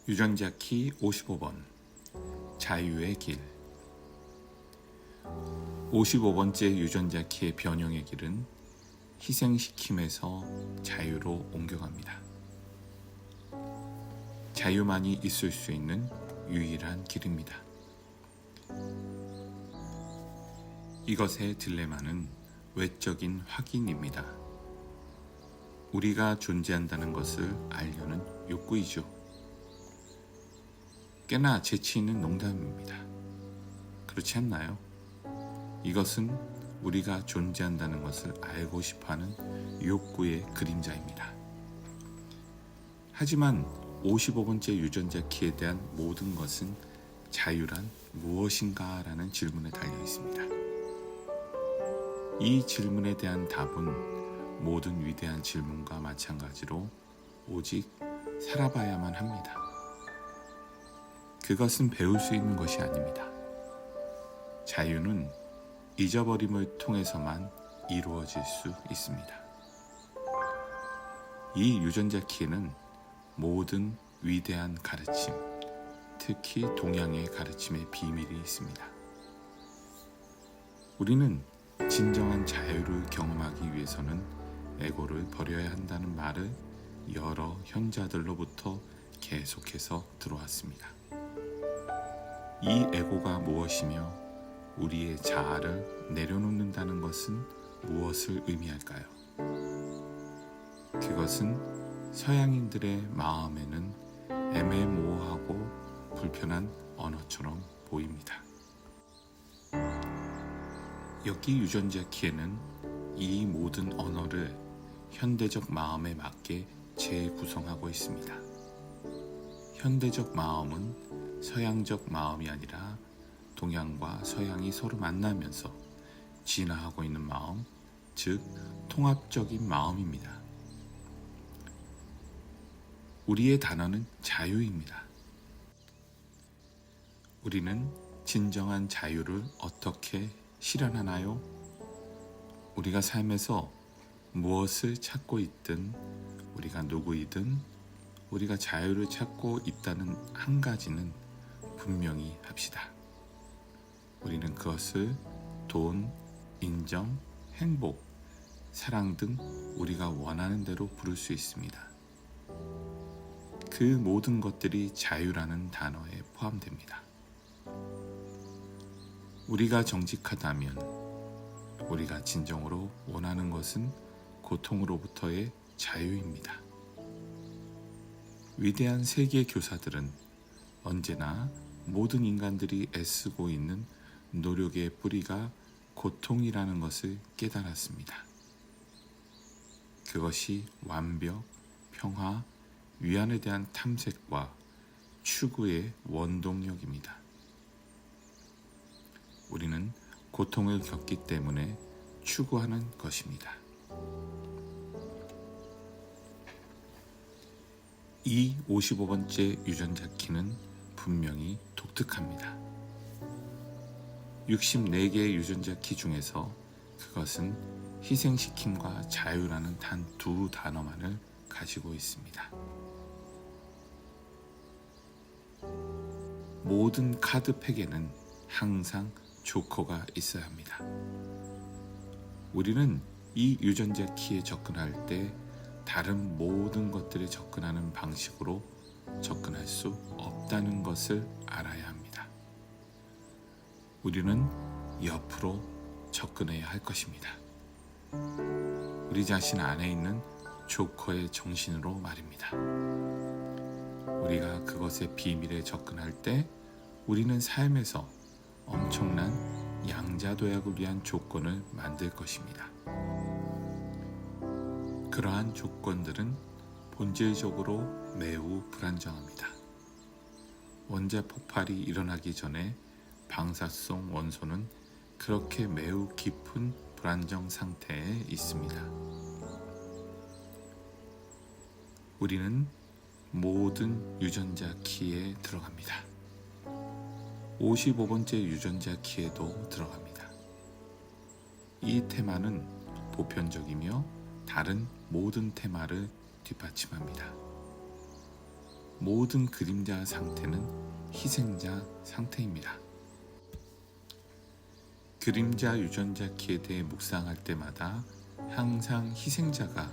유전자 키 55번 자유의 길. 55번째 유전자 키의 변형의 길은 희생시킴에서 자유로 옮겨갑니다. 자유만이 있을 수 있는 유일한 길입니다. 이것의 딜레마는 외적인 확인입니다. 우리가 존재한다는 것을 알려는 욕구이죠. 꽤나 재치 있는 농담입니다. 그렇지 않나요? 이것은 우리가 존재한다는 것을 알고 싶어하는 욕구의 그림자입니다. 하지만 55번째 유전자 키에 대한 모든 것은 자유란 무엇인가? 라는 질문에 달려 있습니다. 이 질문에 대한 답은 모든 위대한 질문과 마찬가지로 오직 살아봐야만 합니다. 그것은 배울 수 있는 것이 아닙니다. 자유는 잊어버림을 통해서만 이루어질 수 있습니다. 이 유전자 키에는 모든 위대한 가르침, 특히 동양의 가르침의 비밀이 있습니다. 우리는 진정한 자유를 경험하기 위해서는 에고를 버려야 한다는 말을 여러 현자들로부터 계속해서 들어왔습니다. 이 에고가 무엇이며 우리의 자아를 내려놓는다는 것은 무엇을 의미할까요? 그것은 서양인들의 마음에는 애매모호하고 불편한 언어처럼 보입니다. 여기 유전자 키에는 이 모든 언어를 현대적 마음에 맞게 재구성하고 있습니다. 현대적 마음은 서양적 마음이 아니라 동양과 서양이 서로 만나면서 진화하고 있는 마음, 즉 통합적인 마음입니다. 우리의 단어는 자유입니다. 우리는 진정한 자유를 어떻게 실현하나요? 우리가 삶에서 무엇을 찾고 있든, 우리가 누구이든 우리가 자유를 찾고 있다는 한 가지는 분명히 합시다. 우리는 그것을 돈, 인정, 행복, 사랑 등 우리가 원하는 대로 부를 수 있습니다. 그 모든 것들이 자유라는 단어에 포함됩니다. 우리가 정직하다면 우리가 진정으로 원하는 것은 고통으로부터의 자유입니다. 위대한 세계 교사들은 언제나 모든 인간들이 애쓰고 있는 노력의 뿌리가 고통이라는 것을 깨달았습니다. 그것이 완벽, 평화, 위안에 대한 탐색과 추구의 원동력입니다. 우리는 고통을 겪기 때문에 추구하는 것입니다. 이 55번째 유전자 키는 분명히 독특합니다. 64개의 유전자 키 중에서 그것은 희생시킴과 자유라는 단 두 단어만을 가지고 있습니다. 모든 카드 팩에는 항상 조커가 있어야 합니다. 우리는 이 유전자 키에 접근할 때 다른 모든 것들에 접근하는 방식으로 접근할 수 없다는 것을 알아야 합니다. 우리는 옆으로 접근해야 할 것입니다. 우리 자신 안에 있는 조커의 정신으로 말입니다. 우리가 그것의 비밀에 접근할 때 우리는 삶에서 엄청난 양자도약을 위한 조건을 만들 것입니다. 그러한 조건들은 본질적으로 매우 불안정합니다. 원자 폭발이 일어나기 전에 방사성 원소는 그렇게 매우 깊은 불안정 상태에 있습니다. 우리는 모든 유전자 키에 들어갑니다. 55번째 유전자 키에도 들어갑니다. 이 테마는 보편적이며 다른 모든 테마를 뒷받침합니다. 모든 그림자 상태는 희생자 상태입니다. 그림자 유전자 키에 대해 묵상할 때마다 항상 희생자가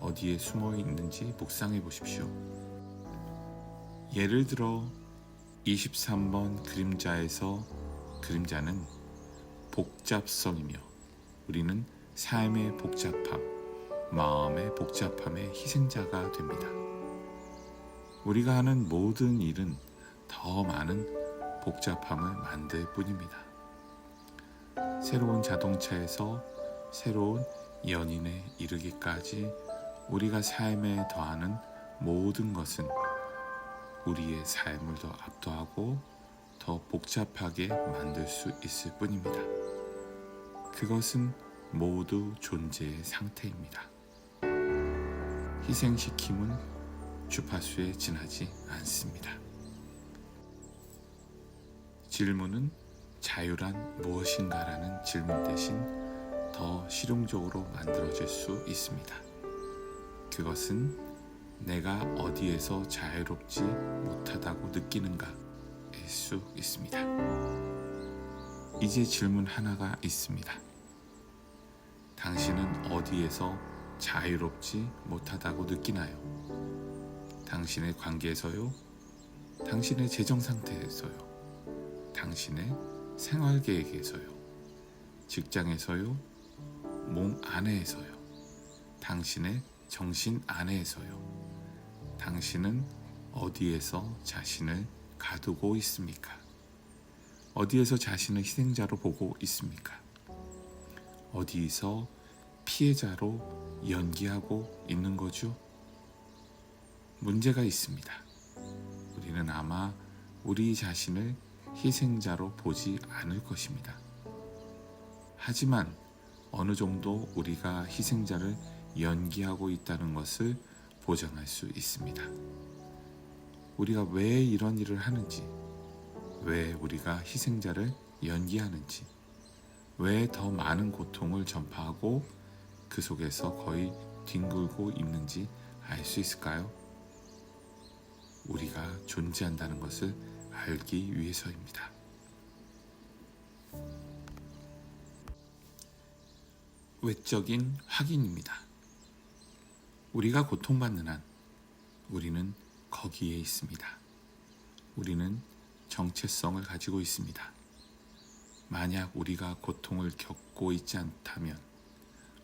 어디에 숨어 있는지 묵상해 보십시오. 예를 들어 23번 그림자에서 그림자는 복잡성이며 우리는 삶의 복잡함, 마음의 복잡함의 희생자가 됩니다. 우리가 하는 모든 일은 더 많은 복잡함을 만들 뿐입니다. 새로운 자동차에서 새로운 연인에 이르기까지 우리가 삶에 더하는 모든 것은 우리의 삶을 더 압도하고 더 복잡하게 만들 수 있을 뿐입니다. 그것은 모두 존재의 상태입니다. 희생시킴은 주파수에 지나지 않습니다. 질문은 자유란 무엇인가라는 질문 대신 더 실용적으로 만들어질 수 있습니다. 그것은 내가 어디에서 자유롭지 못하다고 느끼는가일 수 있습니다. 이제 질문 하나가 있습니다. 당신은 어디에서 자유롭지 못하다고 느끼나요? 당신의 관계에서요? 당신의 재정 상태에서요? 당신의 생활 계획에서요? 직장에서요? 몸 안에서요? 당신의 정신 안에서요? 당신은 어디에서 자신을 가두고 있습니까? 어디에서 자신을 희생자로 보고 있습니까? 어디에서 피해자로 연기하고 있는 거죠? 문제가 있습니다. 우리는 아마 우리 자신을 희생자로 보지 않을 것입니다. 하지만 어느 정도 우리가 희생자를 연기하고 있다는 것을 보장할 수 있습니다. 우리가 왜 이런 일을 하는지, 왜 우리가 희생자를 연기하는지, 왜 더 많은 고통을 전파하고 그 속에서 거의 뒹굴고 있는지 알 수 있을까요? 우리가 존재한다는 것을 알기 위해서입니다. 외적인 확인입니다. 우리가 고통받는 한 우리는 거기에 있습니다. 우리는 정체성을 가지고 있습니다. 만약 우리가 고통을 겪고 있지 않다면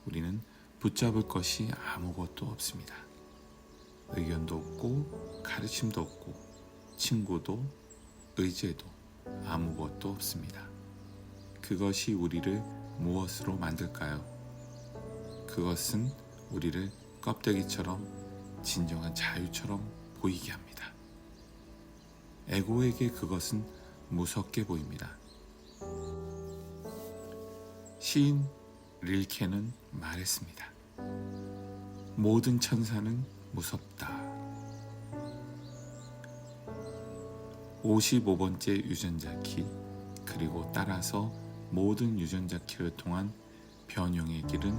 우리는 붙잡을 것이 아무것도 없습니다. 의견도 없고 가르침도 없고 친구도 의제도 아무것도 없습니다. 그것이 우리를 무엇으로 만들까요? 그것은 우리를 껍데기처럼 진정한 자유처럼 보이게 합니다. 에고에게 그것은 무섭게 보입니다. 시인 릴케는 말했습니다. 모든 천사는 무섭다. 55번째 유전자 키, 그리고 따라서 모든 유전자 키를 통한 변형의 길은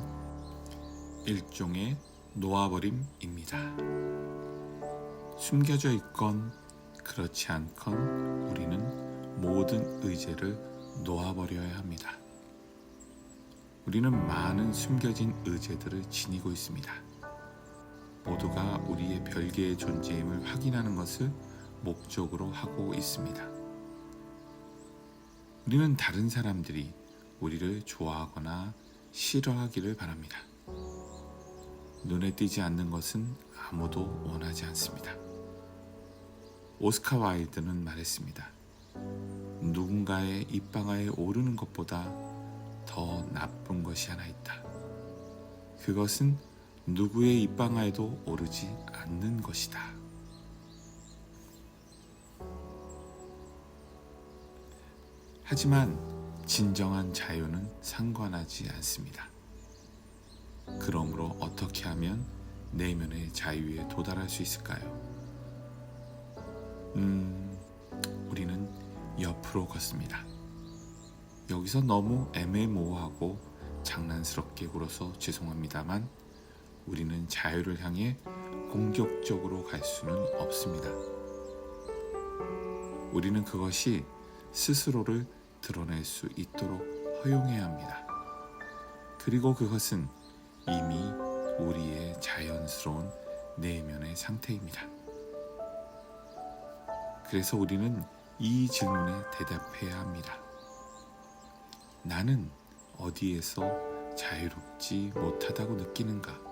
일종의 놓아버림입니다. 숨겨져 있건 그렇지 않건 우리는 모든 의제를 놓아버려야 합니다. 우리는 많은 숨겨진 의제들을 지니고 있습니다. 모두가 우리의 별개의 존재임을 확인하는 것을 목적으로 하고 있습니다. 우리는 다른 사람들이 우리를 좋아하거나 싫어하기를 바랍니다. 눈에 띄지 않는 것은 아무도 원하지 않습니다. 오스카 와일드는 말했습니다. 누군가의 입방아에 오르는 것보다 더 나쁜 것이 하나 있다. 그것은 누구의 입방아에도 오르지 않는 것이다. 하지만 진정한 자유는 상관하지 않습니다. 그러므로 어떻게 하면 내면의 자유에 도달할 수 있을까요? 우리는 옆으로 걷습니다. 여기서 너무 애매모호하고 장난스럽게 굴어서 죄송합니다만 우리는 자유를 향해 공격적으로 갈 수는 없습니다. 우리는 그것이 스스로를 드러낼 수 있도록 허용해야 합니다. 그리고 그것은 이미 우리의 자연스러운 내면의 상태입니다. 그래서 우리는 이 질문에 대답해야 합니다. 나는 어디에서 자유롭지 못하다고 느끼는가?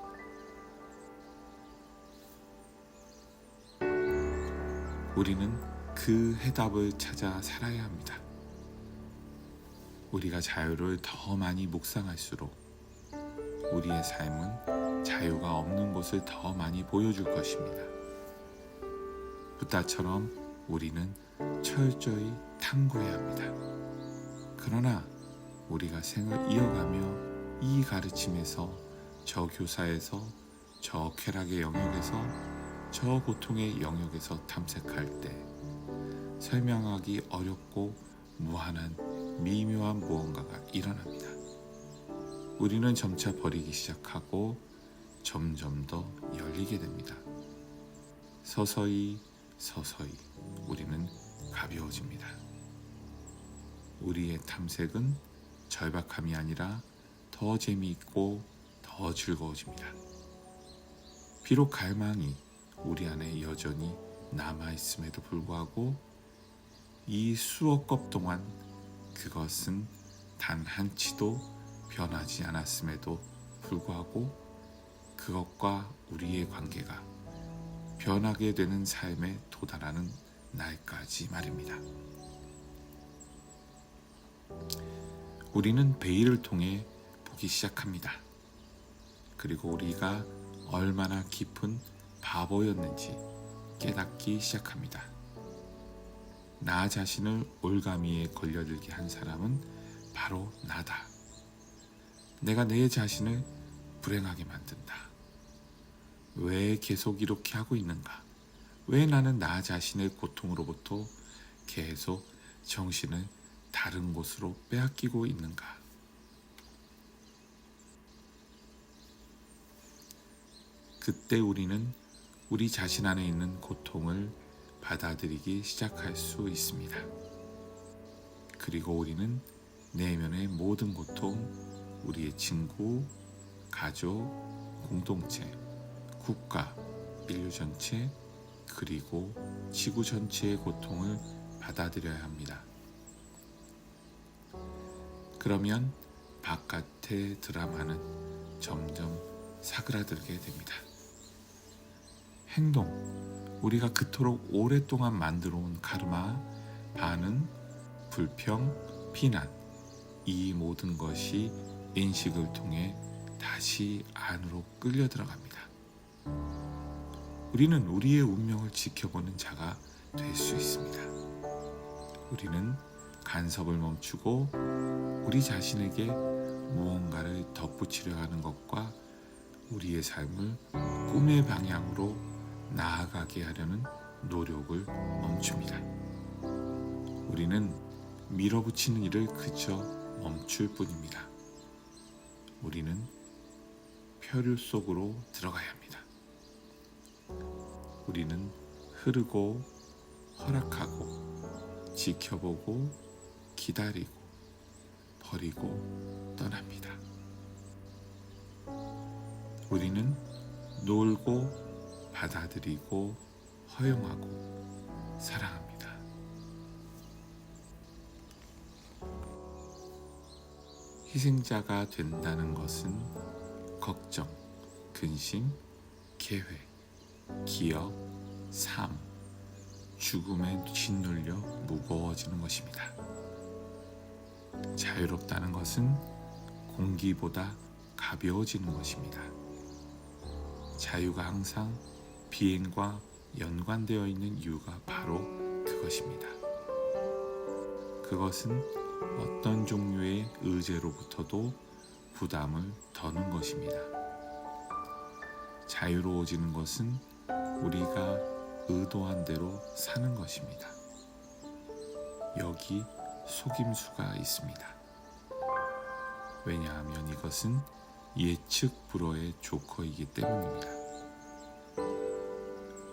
우리는 그 해답을 찾아 살아야 합니다. 우리가 자유를 더 많이 묵상할수록 우리의 삶은 자유가 없는 곳을 더 많이 보여줄 것입니다. 붓다처럼 우리는 철저히 탐구해야 합니다. 그러나 우리가 생을 이어가며 이 가르침에서, 저 교사에서, 저 쾌락의 영역에서, 저 고통의 영역에서 탐색할 때 설명하기 어렵고 무한한 미묘한 무언가가 일어납니다. 우리는 점차 버리기 시작하고 점점 더 열리게 됩니다. 서서히 우리는 가벼워집니다. 우리의 탐색은 절박함이 아니라 더 재미있고 더 즐거워집니다. 비록 갈망이 우리 안에 여전히 남아있음에도 불구하고 이 수억 겁 동안 그것은 단 한치도 변하지 않았음에도 불구하고 그것과 우리의 관계가 변하게 되는 삶에 도달하는 날까지 말입니다. 우리는 베일을 통해 보기 시작합니다. 그리고 우리가 얼마나 깊은 바보였는지 깨닫기 시작합니다. 나 자신을 올가미에 걸려들게 한 사람은 바로 나다. 내가 내 자신을 불행하게 만든다. 왜 계속 이렇게 하고 있는가? 왜 나는 나 자신의 고통으로부터 계속 정신을 다른 곳으로 빼앗기고 있는가? 그때 우리는 우리 자신 안에 있는 고통을 받아들이기 시작할 수 있습니다. 그리고 우리는 내면의 모든 고통, 우리의 친구, 가족, 공동체, 국가, 인류 전체, 그리고 지구 전체의 고통을 받아들여야 합니다. 그러면 바깥의 드라마는 점점 사그라들게 됩니다. 행동, 우리가 그토록 오랫동안 만들어온 카르마, 반응, 불평, 비난, 이 모든 것이 인식을 통해 다시 안으로 끌려 들어갑니다. 우리는 우리의 운명을 지켜보는 자가 될 수 있습니다. 우리는 간섭을 멈추고 우리 자신에게 무언가를 덧붙이려 하는 것과 우리의 삶을 꿈의 방향으로 나아가게 하려는 노력을 멈춥니다. 우리는 밀어붙이는 일을 그저 멈출 뿐입니다. 우리는 표류 속으로 들어가야 합니다. 우리는 흐르고 허락하고 지켜보고 기다리고 버리고 떠납니다. 우리는 놀고 받아들이고 허용하고 사랑합니다. 희생자가 된다는 것은 걱정, 근심, 계획, 기억, 삶, 죽음에 짓눌려 무거워지는 것입니다. 자유롭다는 것은 공기보다 가벼워지는 것입니다. 자유가 항상 비행과 연관되어 있는 이유가 바로 그것입니다. 그것은 어떤 종류의 의제로부터도 부담을 더는 것입니다. 자유로워지는 것은 우리가 의도한 대로 사는 것입니다. 여기 속임수가 있습니다. 왜냐하면 이것은 예측 불허의 조커이기 때문입니다.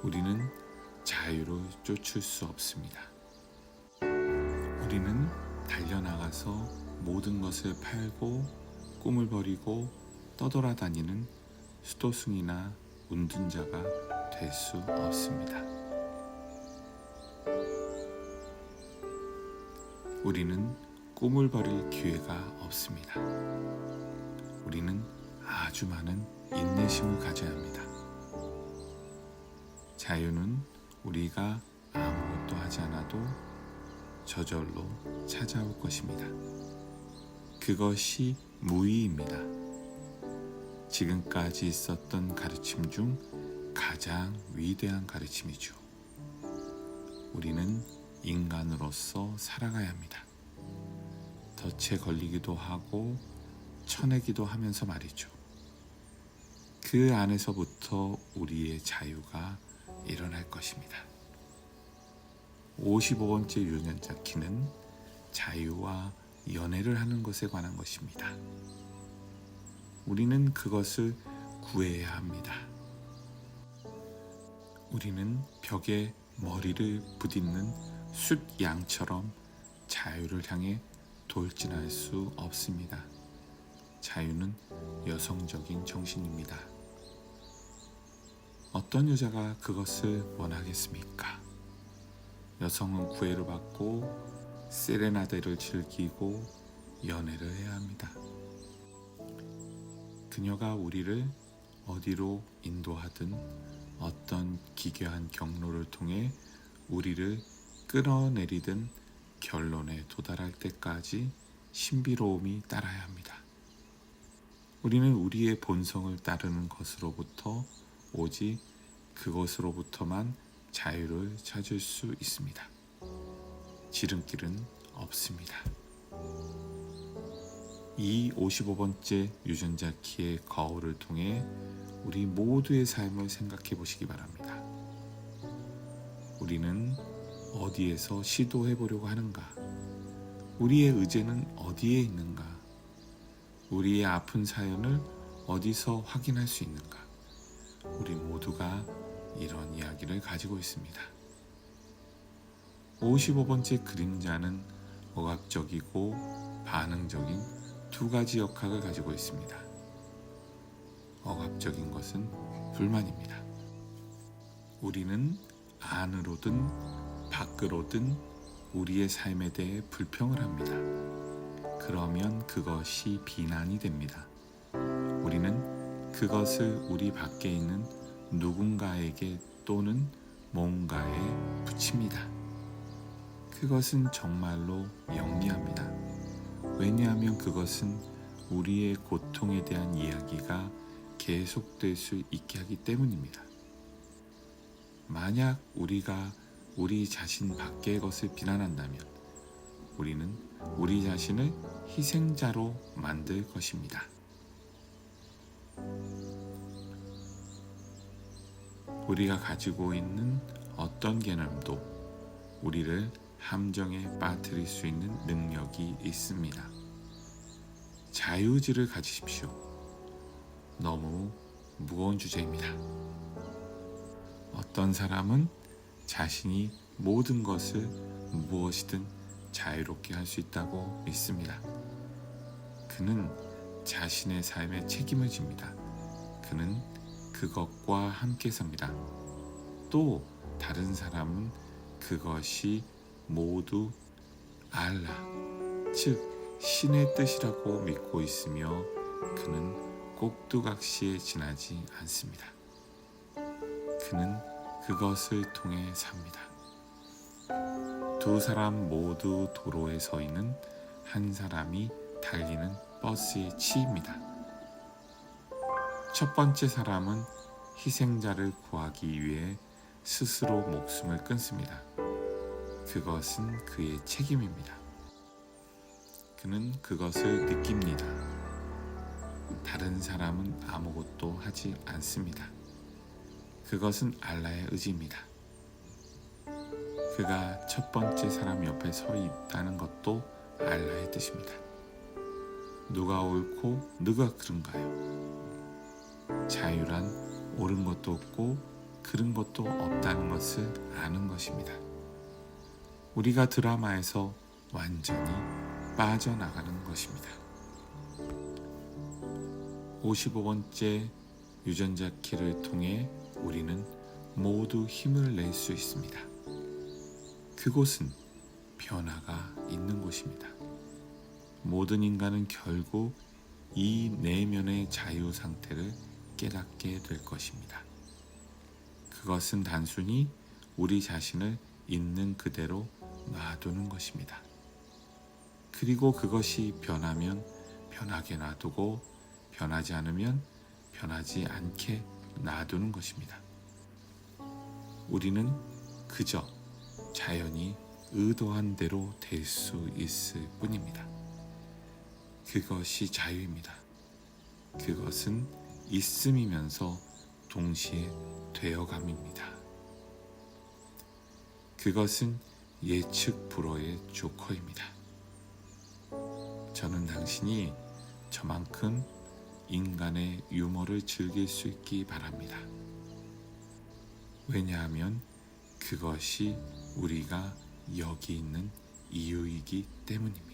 우리는 자유로 쫓을 수 없습니다. 우리는 달려나가서 모든 것을 팔고 꿈을 버리고 떠돌아다니는 수도승이나 운둔자가 될 수 없습니다. 우리는 꿈을 버릴 기회가 없습니다. 우리는 아주 많은 인내심을 가져야 합니다. 자유는 우리가 아무것도 하지 않아도 저절로 찾아올 것입니다. 그것이 무의입니다. 지금까지 있었던 가르침 중 가장 위대한 가르침이죠. 우리는 인간으로서 살아가야 합니다. 덫에 걸리기도 하고 쳐내기도 하면서 말이죠. 그 안에서부터 우리의 자유가 일어날 것입니다. 55번째 유전자 키는 자유와 연애를 하는 것에 관한 것입니다. 우리는 그것을 구해야 합니다. 우리는 벽에 머리를 부딪는 숫양처럼 자유를 향해 돌진할 수 없습니다. 자유는 여성적인 정신입니다. 어떤 여자가 그것을 원하겠습니까? 여성은 구애를 받고 세레나데를 즐기고 연애를 해야 합니다. 그녀가 우리를 어디로 인도하든 어떤 기괴한 경로를 통해 우리를 끌어내리든 결론에 도달할 때까지 신비로움이 따라야 합니다. 우리는 우리의 본성을 따르는 것으로부터 오직 그것으로부터만 자유를 찾을 수 있습니다. 지름길은 없습니다. 이 55번째 유전자 키의 거울을 통해 우리 모두의 삶을 생각해 보시기 바랍니다. 우리는 어디에서 시도해 보려고 하는가? 우리의 의제는 어디에 있는가? 우리의 아픈 사연을 어디서 확인할 수 있는가? 우리 모두가 이런 이야기를 가지고 있습니다. 55번째 그림자는 억압적이고 반응적인 두 가지 역학을 가지고 있습니다. 억압적인 것은 불만입니다. 우리는 안으로든 밖으로든 우리의 삶에 대해 불평을 합니다. 그러면 그것이 비난이 됩니다. 우리는 그것을 우리 밖에 있는 누군가에게 또는 뭔가에 붙입니다. 그것은 정말로 영리합니다. 왜냐하면 그것은 우리의 고통에 대한 이야기가 계속될 수 있게 하기 때문입니다. 만약 우리가 우리 자신 밖의 것을 비난한다면 우리는 우리 자신을 희생자로 만들 것입니다. 우리가 가지고 있는 어떤 개념도 우리를 함정에 빠뜨릴 수 있는 능력이 있습니다. 자유의지를 가지십시오. 너무 무거운 주제입니다. 어떤 사람은 자신이 모든 것을 무엇이든 자유롭게 할 수 있다고 믿습니다. 그는 자신의 삶에 책임을 집니다. 그는 그것과 함께 삽니다. 또 다른 사람은 그것이 모두 알라, 즉 신의 뜻이라고 믿고 있으며 그는 꼭두각시에 지나지 않습니다. 그는 그것을 통해 삽니다. 두 사람 모두 도로에 서 있는 한 사람이 달리는 버스에 치입니다. 첫 번째 사람은 희생자를 구하기 위해 스스로 목숨을 끊습니다. 그것은 그의 책임입니다. 그는 그것을 느낍니다. 다른 사람은 아무것도 하지 않습니다. 그것은 알라의 의지입니다. 그가 첫 번째 사람 옆에 서 있다는 것도 알라의 뜻입니다. 누가 옳고 누가 그른가요? 자유란 옳은 것도 없고 그런 것도 없다는 것을 아는 것입니다. 우리가 드라마에서 완전히 빠져나가는 것입니다. 55번째 유전자 키를 통해 우리는 모두 힘을 낼 수 있습니다. 그곳은 변화가 있는 곳입니다. 모든 인간은 결국 이 내면의 자유 상태를 깨닫게 될 것입니다. 그것은 단순히 우리 자신을 있는 그대로 놔두는 것입니다. 그리고 그것이 변하면 변하게 놔두고 변하지 않으면 변하지 않게 놔두는 것입니다. 우리는 그저 자연이 의도한 대로 될 수 있을 뿐입니다. 그것이 자유입니다. 그것은 있음이면서 동시에 되어감입니다. 그것은 예측 불허의 조커입니다. 저는 당신이 저만큼 인간의 유머를 즐길 수 있기 바랍니다. 왜냐하면 그것이 우리가 여기 있는 이유이기 때문입니다.